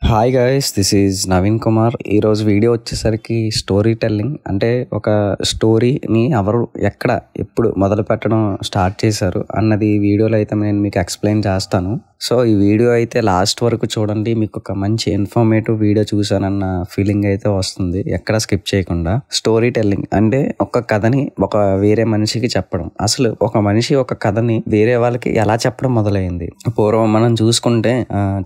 Hi guys, this is Naveen Kumar. ఈరోజు video వచ్చేసరికి story telling అంటే ఒక స్టోరీని ఎవరు ఎక్కడ ఎప్పుడు మొదలు పెట్టడం స్టార్ట్ చేశారు అన్నది ఈ వీడియోలో అయితే నేను మీకు ఎక్స్ప్లెయిన్ చేస్తాను. సో ఈ వీడియో అయితే లాస్ట్ వరకు చూడండి, మీకు ఒక మంచి ఇన్ఫర్మేటివ్ వీడియో చూసానన్న ఫీలింగ్ అయితే వస్తుంది, ఎక్కడ స్కిప్ చేయకుండా. స్టోరీ టెల్లింగ్ అంటే ఒక కథని ఒక వేరే మనిషికి చెప్పడం. అసలు ఒక మనిషి ఒక కథని వేరే వాళ్ళకి ఎలా చెప్పడం మొదలైంది. పూర్వం మనం చూసుకుంటే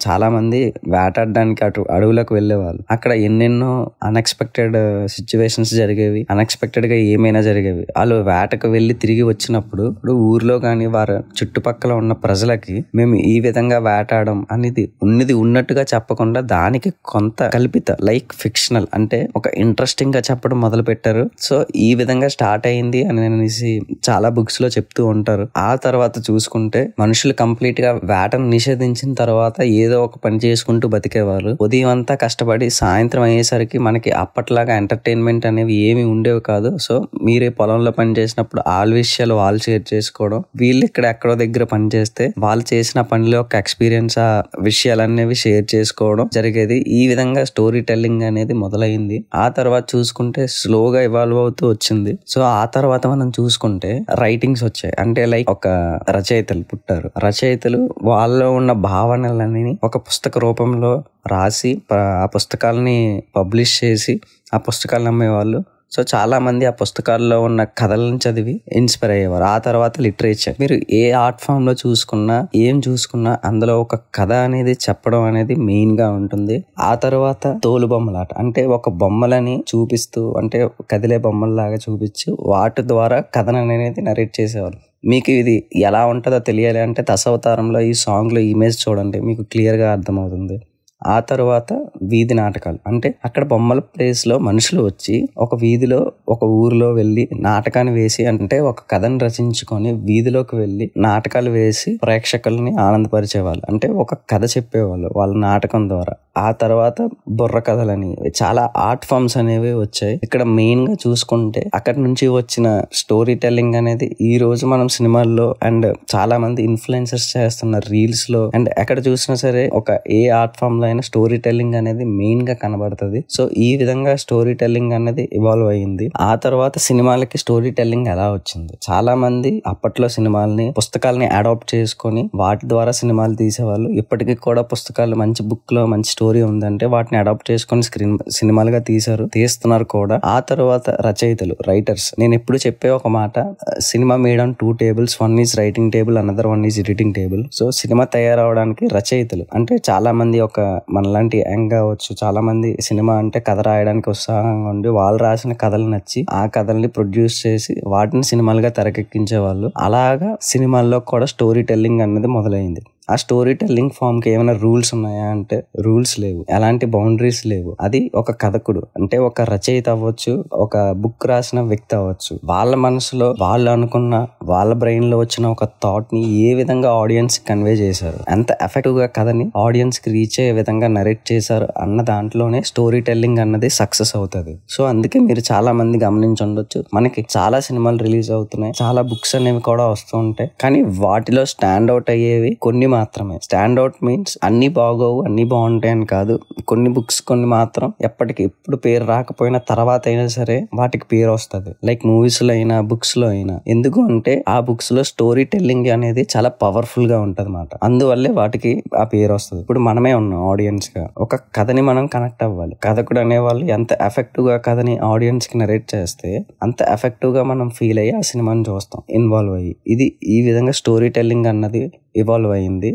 చాలా మంది వేటాడడానికి అడవులకు వెళ్ళేవాళ్ళు. అక్కడ ఎన్నెన్నో అన్ఎక్స్పెక్టెడ్ సిచ్యువేషన్స్ జరిగేవి, అన్ఎక్స్పెక్టెడ్ గా ఏమైనా జరిగేవి. వాళ్ళు వేటకు వెళ్ళి తిరిగి వచ్చినప్పుడు ఊర్లో కానీ వారి చుట్టుపక్కల ఉన్న ప్రజలకి మేము ఈ విధంగా వేటాడడం అనేది ఉన్నది ఉన్నట్టుగా చెప్పకుండా దానికి కొంత కల్పిత లైక్ ఫిక్షనల్ అంటే ఒక ఇంట్రెస్టింగ్ గా చెప్పడం మొదలు పెట్టారు. సో ఈ విధంగా స్టార్ట్ అయింది అని అనేసి చాలా బుక్స్ లో చెప్తూ ఉంటారు. ఆ తర్వాత చూసుకుంటే మనుషులు కంప్లీట్ గా వేటను నిషేధించిన తర్వాత ఏదో ఒక పని చేసుకుంటూ బతికేవారు. ఉదయం అంతా కష్టపడి సాయంత్రం అయ్యేసరికి మనకి అప్పట్లాగా ఎంటర్టైన్మెంట్ అనేవి ఏమి ఉండేవి కాదు. సో మీరే పొలంలో పని చేసినప్పుడు వాళ్ళ విషయాలు వాళ్ళు షేర్ చేసుకోవడం, వీళ్ళు ఇక్కడ ఎక్కడో దగ్గర పని చేస్తే వాళ్ళు చేసిన పనిలో ఒక ఎక్స్పీరియన్స్ ఆ విషయాలనేవి షేర్ చేసుకోవడం జరిగేది. ఈ విధంగా స్టోరీ టెల్లింగ్ అనేది మొదలైంది. ఆ తర్వాత చూసుకుంటే స్లోగా ఇవాల్వ్ అవుతూ వచ్చింది. సో ఆ తర్వాత మనం చూసుకుంటే రైటింగ్స్ వచ్చాయి. అంటే లైక్ ఒక రచయితలు పుట్టారు. రచయితలు వాళ్ళలో ఉన్న భావనలని ఒక పుస్తక రూపంలో రాసి ఆ పుస్తకాలని పబ్లిష్ చేసి ఆ పుస్తకాలను అమ్మేవాళ్ళు. సో చాలా మంది ఆ పుస్తకాల్లో ఉన్న కథలను చదివి ఇన్స్పైర్ అయ్యేవారు. ఆ తర్వాత లిటరేచర్, మీరు ఏ ఆర్ట్ ఫామ్ లో చూసుకున్నా ఏం చూసుకున్నా అందులో ఒక కథ అనేది చెప్పడం అనేది మెయిన్ గా ఉంటుంది. ఆ తర్వాత తోలుబొమ్మలాట అంటే ఒక బొమ్మలని చూపిస్తూ అంటే కదిలే బొమ్మల్లాగా చూపించి వాటి ద్వారా కథను అనేది నరేట్ చేసేవారు. మీకు ఇది ఎలా ఉంటుందో తెలియాలి అంటే దశావతారంలో ఈ సాంగ్ లో ఇమేజ్ చూడండి, మీకు క్లియర్ గా అర్థమవుతుంది. ఆ తర్వాత వీధి నాటకాలు అంటే అక్కడ బొమ్మల ప్లేస్ లో మనుషులు వచ్చి ఒక వీధిలో ఒక ఊరిలో వెళ్ళి నాటకాన్ని వేసి అంటే ఒక కథను రచించుకొని వీధిలోకి వెళ్ళి నాటకాలు వేసి ప్రేక్షకుల్ని ఆనందపరిచేవాళ్ళు. అంటే ఒక కథ చెప్పేవాళ్ళు వాళ్ళ నాటకం ద్వారా. ఆ తర్వాత బుర్ర కథలని చాలా ఆర్ట్ ఫామ్స్ అనేవి వచ్చాయి. ఇక్కడ మెయిన్ గా చూసుకుంటే అక్కడి నుంచి వచ్చిన స్టోరీ టెల్లింగ్ అనేది ఈ రోజు మనం సినిమాల్లో అండ్ చాలా మంది ఇన్ఫ్లుయెన్సర్స్ చేస్తున్న రీల్స్ లో అండ్ ఎక్కడ చూసినా సరే ఒక ఏ ఆర్ట్ ఫామ్ లో అయినా స్టోరీ టెల్లింగ్ అనేది మెయిన్ గా కనబడుతుంది. సో ఈ విధంగా స్టోరీ టెల్లింగ్ అనేది ఇవాల్వ్ అయ్యింది. ఆ తర్వాత సినిమాలకి స్టోరీ టెల్లింగ్ ఎలా వచ్చింది. చాలా మంది అప్పట్లో సినిమాల్ని పుస్తకాలని అడాప్ట్ చేసుకొని వాటి ద్వారా సినిమాలు తీసేవాళ్ళు. ఇప్పటికీ కూడా పుస్తకాలు మంచి బుక్ లో మంచి స్టోరీ ఉందంటే వాటిని అడాప్ట్ చేసుకొని సినిమాలుగా తీస్తున్నారు కూడా. ఆ తర్వాత రచయితలు రైటర్స్, నేను ఎప్పుడు చెప్పే ఒక మాట, cinema made on 2 tables, 1 is writing table, another 1 is editing table. So cinema తయారవడానికి రచయితలు అంటే చాలా మంది ఒక మనలాంటి యంగ్ కావచ్చు, చాలా మంది సినిమా అంటే కథ రాయడానికి ఉత్సాహంగా ఉండి వాళ్ళు రాసిన కథలు నచ్చి ఆ కథల్ని ప్రొడ్యూస్ చేసి వాటిని సినిమాలుగా తెరకెక్కించే వాళ్ళు. అలాగా సినిమాల్లో కూడా స్టోరీ టెల్లింగ్ అనేది మొదలైంది. ఆ స్టోరీ టెల్లింగ్ ఫామ్ కి ఏమైనా రూల్స్ ఉన్నాయా అంటే రూల్స్ లేవు, ఎలాంటి బౌండరీస్ లేవు. అది ఒక కథకుడు అంటే ఒక రచయిత అవ్వచ్చు, ఒక బుక్ రాసిన వ్యక్తి అవ్వచ్చు, వాళ్ళ మనసులో వాళ్ళు అనుకున్న వాళ్ళ బ్రెయిన్ లో వచ్చిన ఒక థాట్ ని ఏ విధంగా ఆడియన్స్ కన్వే చేశారు, ఎంత ఎఫెక్టివ్ గా కథని ఆడియన్స్ కి రీచ్ అయ్యే విధంగా నరేట్ చేశారు అన్న దాంట్లోనే స్టోరీ టెల్లింగ్ అన్నది సక్సెస్ అవుతుంది. సో అందుకే మీరు చాలా మంది గమనించి ఉండొచ్చు, మనకి చాలా సినిమాలు రిలీజ్ అవుతున్నాయి, చాలా బుక్స్ అనేవి కూడా వస్తూ ఉంటాయి, కానీ వాటిలో స్టాండ్ అవుట్ అయ్యేవి కొన్ని మాత్రమే. స్టాండ్ అవుట్ మీన్స్ అన్ని బాగోవు అన్ని బాగుంటాయి అని కాదు. కొన్ని బుక్స్ కొన్ని మాత్రం ఎప్పటికి ఎప్పుడు పేరు రాకపోయినా తర్వాత అయినా సరే వాటికి పేరు వస్తుంది. లైక్ మూవీస్ లో అయినా బుక్స్ లో అయినా. ఎందుకు అంటే ఆ బుక్స్ లో స్టోరీ టెల్లింగ్ అనేది చాలా పవర్ఫుల్ గా ఉంటది అన్నమాట. అందువల్లే వాటికి ఆ పేరు వస్తుంది. ఇప్పుడు మనమే ఉన్నాం ఆడియన్స్ గా, ఒక కథని మనం కనెక్ట్ అవ్వాలి. కథకుడు అనేవాళ్ళు ఎంత ఎఫెక్టివ్ గా కథని ఆడియన్స్ కి నరేట్ చేస్తే అంత ఎఫెక్టివ్ గా మనం ఫీల్ అయ్యి ఆ సినిమాని చూస్తాం, ఇన్వాల్వ్ అయ్యి. ఇది ఈ విధంగా స్టోరీ టెల్లింగ్ అన్నది ఇవాల్వ్ అయింది.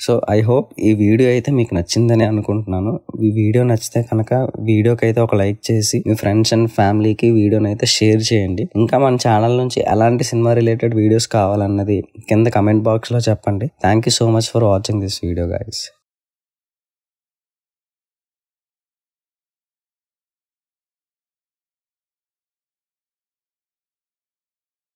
సో ఐ హోప్ ఈ వీడియో అయితే మీకు నచ్చిందని అనుకుంటున్నాను. ఈ వీడియో నచ్చితే కనుక వీడియోకి అయితే ఒక లైక్ చేసి మీ ఫ్రెండ్స్ అండ్ ఫ్యామిలీకి వీడియోని అయితే షేర్ చేయండి. ఇంకా మన ఛానల్ నుంచి ఎలాంటి సినిమా రిలేటెడ్ వీడియోస్ కావాలన్నది కింద కమెంట్ బాక్స్ లో చెప్పండి. Thank you so much for watching this video guys.